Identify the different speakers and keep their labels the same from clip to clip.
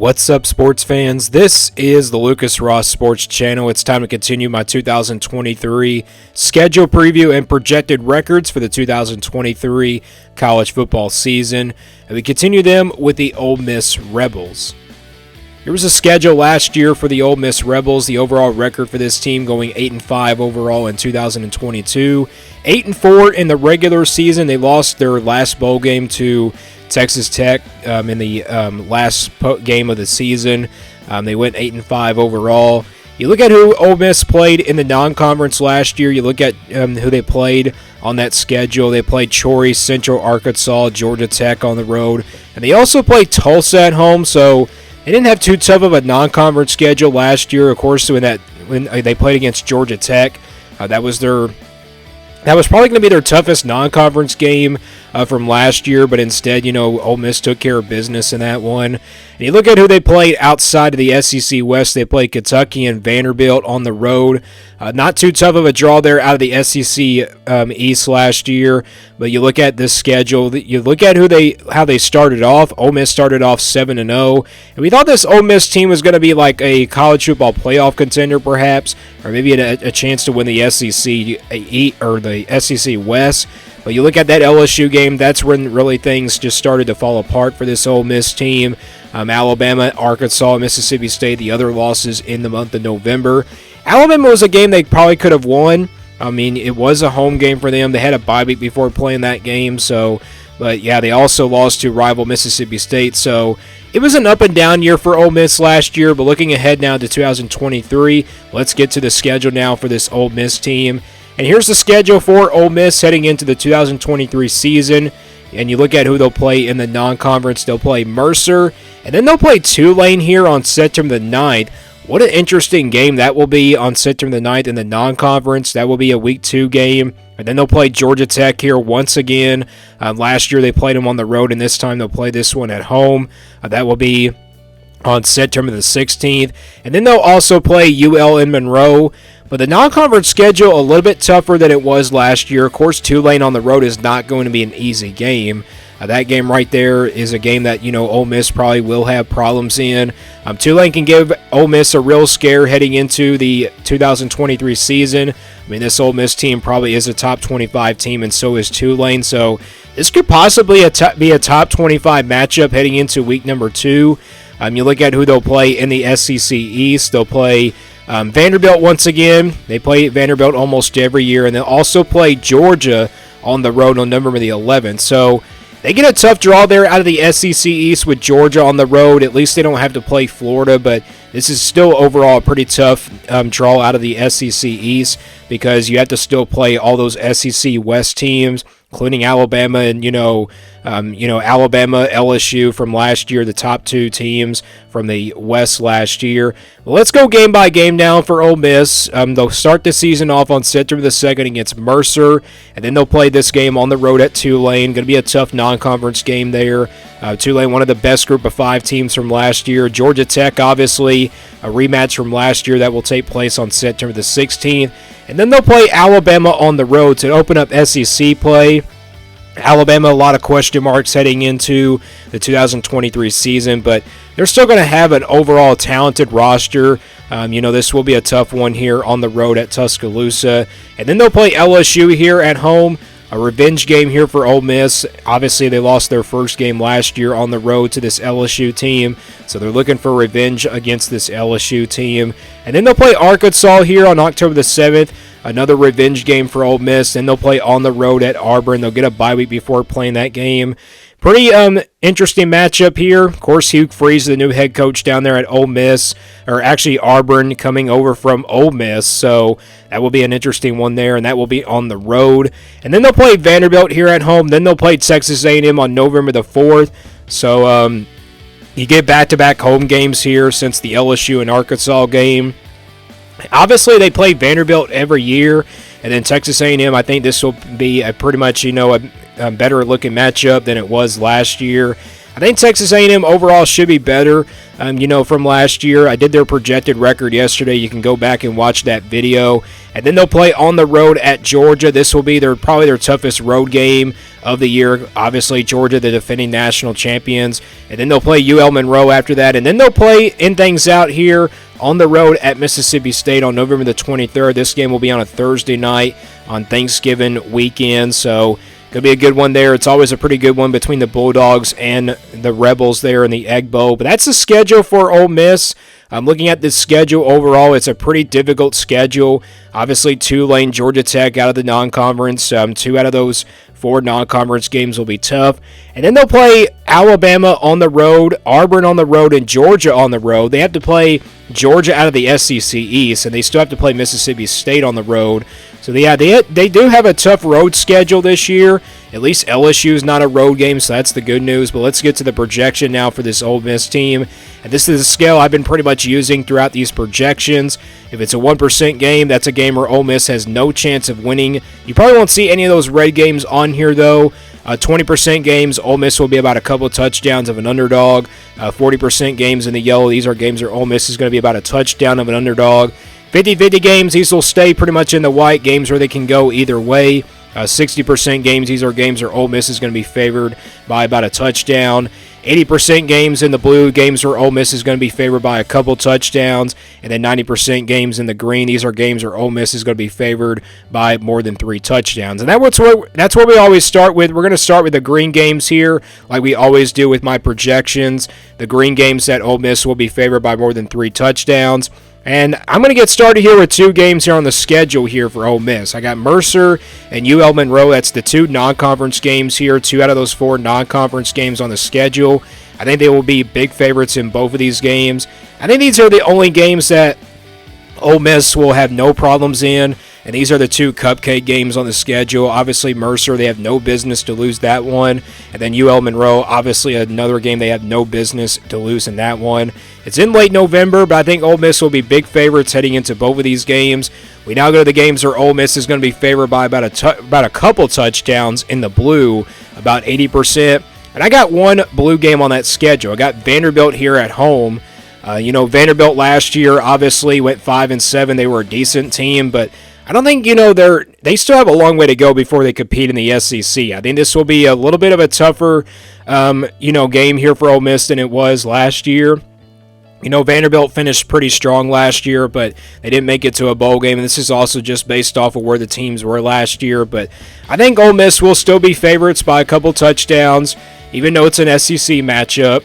Speaker 1: What's up, sports fans? This is the Lucas Ross Sports Channel. It's time to continue my 2023 schedule preview and projected records for the 2023 college football season. And we continue them with the Ole Miss Rebels. There was a schedule last year for the Ole Miss Rebels. The overall record for this team going 8-5 overall in 2022. 8-4 in the regular season. They lost their last bowl game to Texas Tech in the last game of the season. They went 8-5 overall. You look at who Ole Miss played in the non-conference last year. You look at who they played on that schedule. They played Chory, Central Arkansas, Georgia Tech on the road, and they also played Tulsa at home. So they didn't have too tough of a non-conference schedule last year. Of course, when they played against Georgia Tech, that was probably going to be their toughest non-conference game from last year, but instead, Ole Miss took care of business in that one. And you look at who they played outside of the SEC West. They played Kentucky and Vanderbilt on the road. Not too tough of a draw there out of the SEC East last year, but you look at this schedule. You look at how they started off. Ole Miss started off 7-0, and we thought this Ole Miss team was going to be like a college football playoff contender, perhaps, or maybe a chance to win the SEC or the SEC West. But you look at that LSU game, that's when really things just started to fall apart for this Ole Miss team. Alabama, Arkansas, Mississippi State, the other losses in the month of November. Alabama was a game they probably could have won. I mean, it was a home game for them. They had a bye week before playing that game. But yeah, they also lost to rival Mississippi State. So it was an up and down year for Ole Miss last year. But looking ahead now to 2023, let's get to the schedule now for this Ole Miss team. And here's the schedule for Ole Miss heading into the 2023 season. And you look at who they'll play in the non-conference. They'll play Mercer, and then they'll play Tulane here on September the 9th. What an interesting game that will be on September the 9th in the non-conference. That will be a Week 2 game. And then they'll play Georgia Tech here once again. Last year they played them on the road, and this time they'll play this one at home. That will be on September the 16th. And then they'll also play UL in Monroe. But the non-conference schedule a little bit tougher than it was last year. Of course, Tulane on the road is not going to be an easy game. That game right there is a game that, Ole Miss probably will have problems in. Tulane can give Ole Miss a real scare heading into the 2023 season. I mean, this Ole Miss team probably is a top 25 team, and so is Tulane. So this could possibly be a top 25 matchup heading into week number 2. You look at who they'll play in the SEC East. They'll play Vanderbilt once again. They play Vanderbilt almost every year, and they'll also play Georgia on the road on November the 11th. So they get a tough draw there out of the SEC East with Georgia on the road. At least they don't have to play Florida, but this is still overall a pretty tough draw out of the SEC East because you have to still play all those SEC West teams, including Alabama and Alabama, LSU from last year, the top 2 teams from the West last year. Well, let's go game by game now for Ole Miss. They'll start the season off on September the 2nd against Mercer, and then they'll play this game on the road at Tulane. Going to be a tough non-conference game there. Tulane, one of the best group of 5 teams from last year. Georgia Tech, obviously, a rematch from last year that will take place on September the 16th. And then they'll play Alabama on the road to open up SEC play. Alabama, a lot of question marks heading into the 2023 season, but they're still going to have an overall talented roster. This will be a tough one here on the road at Tuscaloosa. And then they'll play LSU here at home, a revenge game here for Ole Miss. Obviously, they lost their first game last year on the road to this LSU team, so they're looking for revenge against this LSU team. And then they'll play Arkansas here on October the 7th. Another revenge game for Ole Miss. Then they'll play on the road at Auburn. They'll get a bye week before playing that game. Pretty interesting matchup here. Of course, Hugh Freeze, the new head coach down there at Ole Miss, or actually Auburn, coming over from Ole Miss. So that will be an interesting one there, and that will be on the road. And then they'll play Vanderbilt here at home. Then they'll play Texas A&M on November the 4th. So you get back-to-back home games here since the LSU and Arkansas game. Obviously, they play Vanderbilt every year, and then Texas A&M, I think this will be a pretty much, a better-looking matchup than it was last year. I think Texas A&M overall should be better, from last year. I did their projected record yesterday. You can go back and watch that video. And then they'll play on the road at Georgia. This will be probably their toughest road game of the year. Obviously, Georgia, the defending national champions. And then they'll play UL Monroe after that. And then they'll end things out here on the road at Mississippi State on November the 23rd. This game will be on a Thursday night on Thanksgiving weekend. So going to be a good one there. It's always a pretty good one between the Bulldogs and the Rebels there in the Egg Bowl. But that's the schedule for Ole Miss. I'm looking at this schedule overall. It's a pretty difficult schedule. Obviously, Tulane, Georgia Tech out of the non-conference. 2 out of those 4 non-conference games will be tough. And then they'll play Alabama on the road, Auburn on the road, and Georgia on the road. They have to play Georgia out of the SEC East, and they still have to play Mississippi State on the road. So, yeah, they do have a tough road schedule this year. At least LSU is not a road game, so that's the good news. But let's get to the projection now for this Ole Miss team. And this is a scale I've been pretty much using throughout these projections. If it's a 1% game, that's a game where Ole Miss has no chance of winning. You probably won't see any of those red games on here, though. 20% games, Ole Miss will be about a couple of touchdowns of an underdog. 40% games in the yellow, these are games where Ole Miss is going to be about a touchdown of an underdog. 50-50 games, these will stay pretty much in the white, games where they can go either way. 60% games, these are games where Ole Miss is going to be favored by about a touchdown. 80% games in the blue, games where Ole Miss is going to be favored by a couple touchdowns. And then 90% games in the green, these are games where Ole Miss is going to be favored by more than 3 touchdowns. And that's what we always start with. We're going to start with the green games here, like we always do with my projections. The green games that Ole Miss will be favored by more than 3 touchdowns. And I'm going to get started here with 2 games here on the schedule here for Ole Miss. I got Mercer and UL Monroe. That's the 2 non-conference games here. 2 out of those 4 non-conference games on the schedule. I think they will be big favorites in both of these games. I think these are the only games that Ole Miss will have no problems in. And these are the 2 cupcake games on the schedule. Obviously, Mercer, they have no business to lose that one. And then UL Monroe, obviously another game they have no business to lose in that one. It's in late November, but I think Ole Miss will be big favorites heading into both of these games. We now go to the games where Ole Miss is going to be favored by about a couple touchdowns in the blue, about 80%. And I got one blue game on that schedule. I got Vanderbilt here at home. Vanderbilt last year obviously went 5-7. They were a decent team, but I don't think, they still have a long way to go before they compete in the SEC. I think this will be a little bit of a tougher, game here for Ole Miss than it was last year. Vanderbilt finished pretty strong last year, but they didn't make it to a bowl game, and this is also just based off of where the teams were last year. But I think Ole Miss will still be favorites by a couple touchdowns, even though it's an SEC matchup.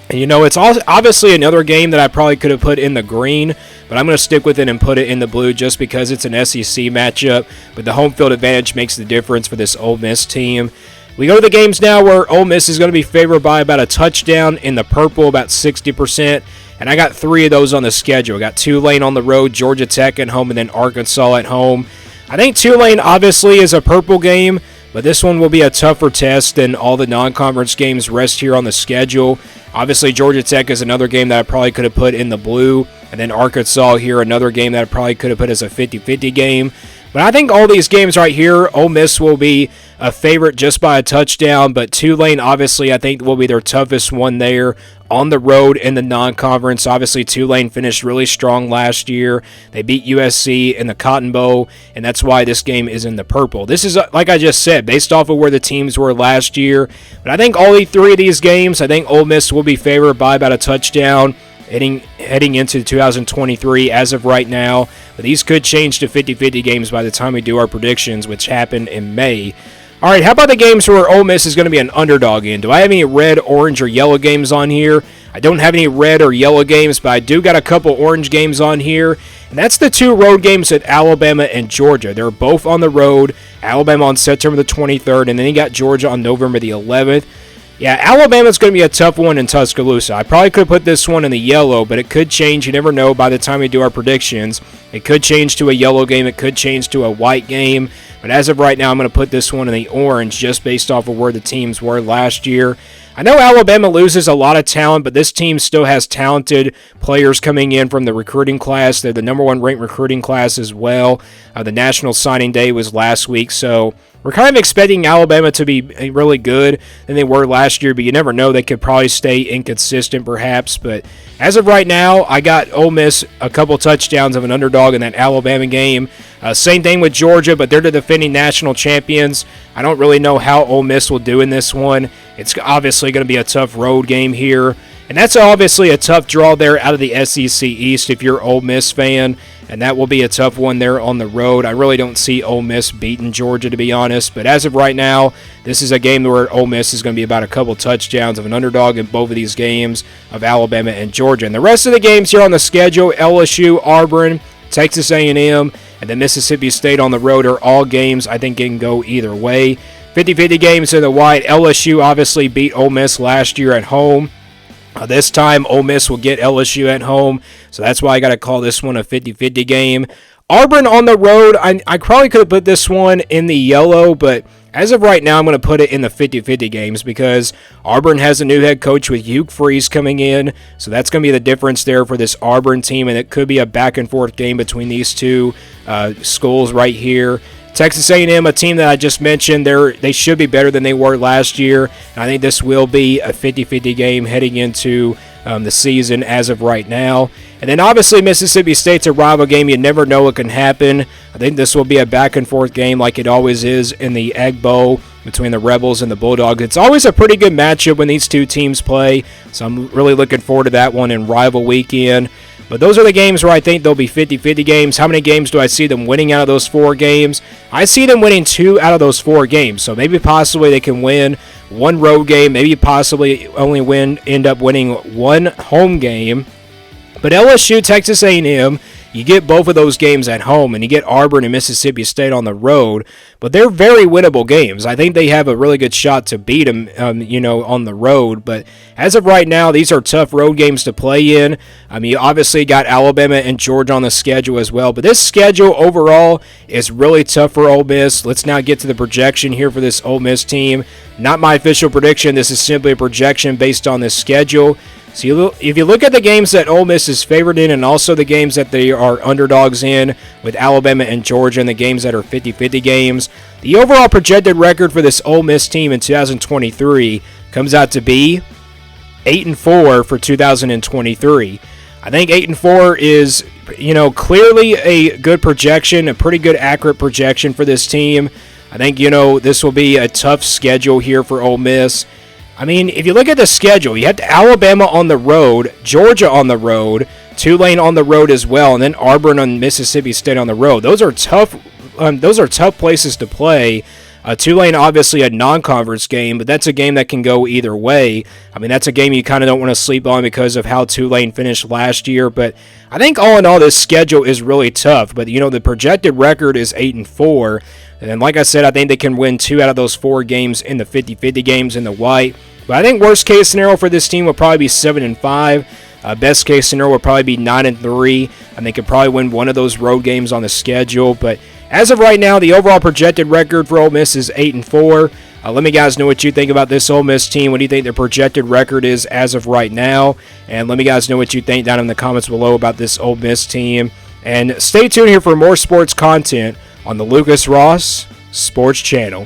Speaker 1: And, it's obviously another game that I probably could have put in the green, but I'm going to stick with it and put it in the blue just because it's an SEC matchup. But the home field advantage makes the difference for this Ole Miss team. We go to the games now where Ole Miss is going to be favored by about a touchdown in the purple, about 60%. And I got 3 of those on the schedule. I got Tulane on the road, Georgia Tech at home, and then Arkansas at home. I think Tulane obviously is a purple game, but this one will be a tougher test than all the non-conference games rest here on the schedule. Obviously, Georgia Tech is another game that I probably could have put in the blue. And then Arkansas here, another game that I probably could have put as a 50-50 game. But I think all these games right here, Ole Miss will be a favorite just by a touchdown. But Tulane, obviously, I think will be their toughest one there on the road in the non-conference. Obviously, Tulane finished really strong last year. They beat USC in the Cotton Bowl, and that's why this game is in the purple. This is, like I just said, based off of where the teams were last year. But I think all 3 of these games, I think Ole Miss will be favored by about a touchdown heading into 2023 as of right now. But these could change to 50-50 games by the time we do our predictions, which happen in May. All right, how about the games where Ole Miss is going to be an underdog in? Do I have any red, orange, or yellow games on here? I don't have any red or yellow games, but I do got a couple orange games on here. And that's the 2 road games at Alabama and Georgia. They're both on the road. Alabama on September the 23rd, and then you got Georgia on November the 11th. Yeah, Alabama's going to be a tough one in Tuscaloosa. I probably could put this one in the yellow, but it could change. You never know by the time we do our predictions. It could change to a yellow game. It could change to a white game. But But as of right now, I'm going to put this one in the orange just based off of where the teams were last year. I know Alabama loses a lot of talent, but this team still has talented players coming in from the recruiting class. They're the number one ranked recruiting class as well. The National Signing Day was last week, so we're kind of expecting Alabama to be really good than they were last year, but you never know. They could probably stay inconsistent perhaps. But as of right now, I got Ole Miss a couple touchdowns of an underdog in that Alabama game. Same thing with Georgia, but they're the defending national champions. I don't really know how Ole Miss will do in this one. It's obviously going to be a tough road game here. And that's obviously a tough draw there out of the SEC East if you're an Ole Miss fan. And that will be a tough one there on the road. I really don't see Ole Miss beating Georgia, to be honest. But as of right now, this is a game where Ole Miss is going to be about a couple touchdowns of an underdog in both of these games of Alabama and Georgia. And the rest of the games here on the schedule, LSU, Auburn, Texas A&M, and then Mississippi State on the road are all games I think can go either way. 50-50 games in the white. LSU obviously beat Ole Miss last year at home. This time, Ole Miss will get LSU at home, so that's why I got to call this one a 50-50 game. Auburn on the road, I probably could have put this one in the yellow, but as of right now, I'm going to put it in the 50-50 games because Auburn has a new head coach with Hugh Freeze coming in, so that's going to be the difference there for this Auburn team, and it could be a back-and-forth game between these two schools right here. Texas A&M, a team that I just mentioned, they should be better than they were last year. And I think this will be a 50-50 game heading into the season as of right now. And then obviously Mississippi State's a rival game. You never know what can happen. I think this will be a back-and-forth game like it always is in the Egg Bowl between the Rebels and the Bulldogs. It's always a pretty good matchup when these two teams play. So I'm really looking forward to that one in rival weekend. But those are the games where I think they'll be 50-50 games. How many games do I see them winning out of those 4 games? I see them winning 2 out of those 4 games. So maybe possibly they can win 1 road game. Maybe possibly only end up winning 1 home game. But LSU, Texas A&M, you get both of those games at home, and you get Auburn and Mississippi State on the road. But they're very winnable games. I think they have a really good shot to beat them, on the road. But as of right now, these are tough road games to play in. You obviously got Alabama and Georgia on the schedule as well. But this schedule overall is really tough for Ole Miss. Let's now get to the projection here for this Ole Miss team. Not my official prediction. This is simply a projection based on this schedule. So if you look at the games that Ole Miss is favored in and also the games that they are underdogs in with Alabama and Georgia and the games that are 50-50 games, the overall projected record for this Ole Miss team in 2023 comes out to be 8-4 for 2023. I think 8-4 is, clearly a good projection, a pretty good accurate projection for this team. I think, this will be a tough schedule here for Ole Miss. If you look at the schedule, you have Alabama on the road, Georgia on the road, Tulane on the road as well, and then Auburn and Mississippi State on the road. Those are tough. Those are tough places to play. Tulane, obviously, a non-conference game, but that's a game that can go either way. That's a game you kind of don't want to sleep on because of how Tulane finished last year. But I think all in all, this schedule is really tough. But, the projected record is 8-4. And like I said, I think they can win 2 out of those 4 games in the 50-50 games in the white. But I think worst case scenario for this team will probably be 7-5. Best case scenario will probably be 9-3. And they could probably win 1 of those road games on the schedule. But as of right now, the overall projected record for Ole Miss is 8-4. Let me guys know what you think about this Ole Miss team. What do you think their projected record is as of right now? And let me guys know what you think down in the comments below about this Ole Miss team. And stay tuned here for more sports content on the Lucas Ross Sports Channel.